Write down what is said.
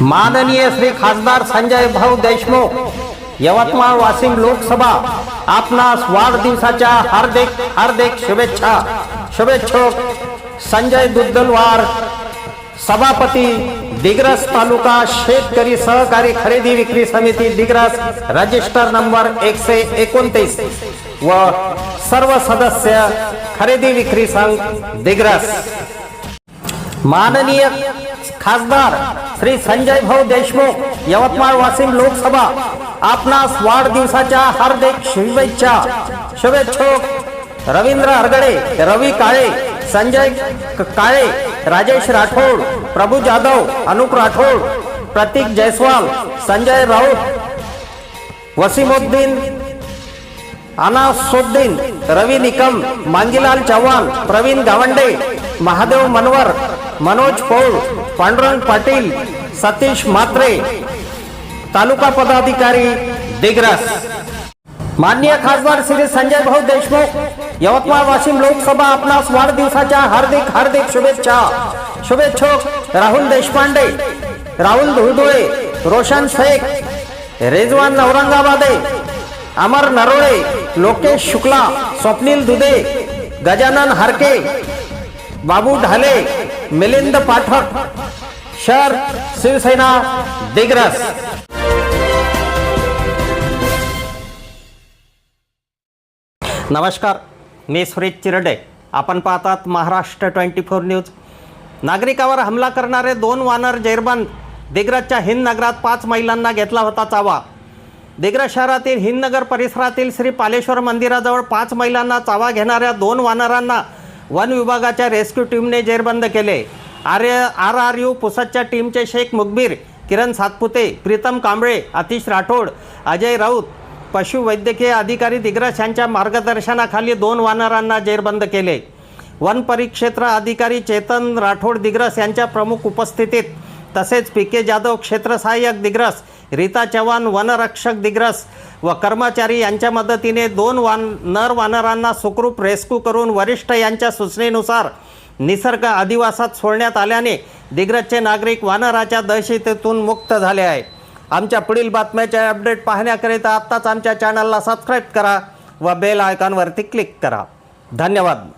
माननीय श्री खासदार संजय भाऊ देशमुख, यवतमाळ वाशिम लोकसभा आपणास वाढदिवसाच्या हार्दिक हार्दिक शुभेच्छा। शुभेच्छुक संजय दुद्दलवार, सभापती दिग्रस तालुका शेतकरी सहकारी खरेदी विक्री समिती दिग्रस, रजिस्टर नंबर 129 व सर्व सदस्य खरेदी विक्री संघ दिग्रस। माननीय खासदार श्री संजय भाऊ देशमुख, यवतमाळ वाशिम लोकसभा आपणास वाढदिवसाच्या हार्दिक शुभेच्छा। शुभेच्छुक रवींद्र हरगडे, रवी काळे, संजय काळे, राजेश राठोड, प्रभू जाधव, अनुप राठोड, प्रतीक जयस्वाल, संजय राऊत, वसीमुद्दीन, अनासुद्दीन, रवि निकम, मांगीलाल चव्हाण, प्रवीण गावंडे, महादेव मनवर, मनोज पौळ, पांडुरंग पाटील, सतीश मात्रे, तालुका पदाधिकारी दिग्रस। माननीय खासदार श्री संजय भाऊ देशमुख, यवतमाळ वाशिम लोकसभा आपणास वाढदिवसाच्या हार्दिक हार्दिक शुभेच्छा। शुभेच्छुक राहुल देशपांडे, राहुल धुळधुळे, रोशन शेख, रेजवान औरंगाबादे, अमर नरोळे, लोकेश शुक्ला, स्वप्नील दुधे, गजानन हरके, बाबू ढाले, मिलिंद पाठक, शहर शिवसेना दिग्रस। नमस्कार, मी सुरेश चिरडे, आपण पाहतात महाराष्ट्र 24 न्यूज। नागरिकावर हमला करणारे 2 वानर जेरबंद, दिग्रसच्या हिंदनगरात 5 महिलांना घेतला होता चावा। दिग्रस शहरातील हिंदनगर परिसरातील श्री पालेश्वर मंदिराजवळ 5 महिलांना चावा घेणाऱ्या 2 वानरांना वन विभागाच्या रेस्क्यू टीमने जेरबंद केले। RRU पुसदच्या टीमचे शेख मुखबीर, किरण सातपुते, प्रीतम कांबळे, आतिश राठोड, अजय राऊत, पशुवैद्यकीय अधिकारी दिग्रस यांच्या मार्गदर्शनाखाली 2 वानरांना जेरबंद केले। वन परिक्षेत्र अधिकारी चेतन राठोड दिग्रस यांच्या प्रमुख उपस्थितीत, तसेच PK जाधव क्षेत्र सहाय्यक दिग्रस, रीता चव्हाण वनरक्षक दिग्रस व कर्मचारी यांच्या मदतीने 2 नर वानरांना सुखरूप रेस्क्यू करून वरिष्ठ यांच्या सूचनेनुसार निसर्ग अधिवासात सोडण्यात आल्याने दिग्रसचे नागरिक वानराच्या दहशतीतून मुक्त झाले आहे। आमच्या पुढील बातम्याचे अपडेट पाहण्याकरिता आत्ताच आमच्या चॅनलला सबस्क्राईब करा व बेल आयकॉनवरती क्लिक करा। धन्यवाद।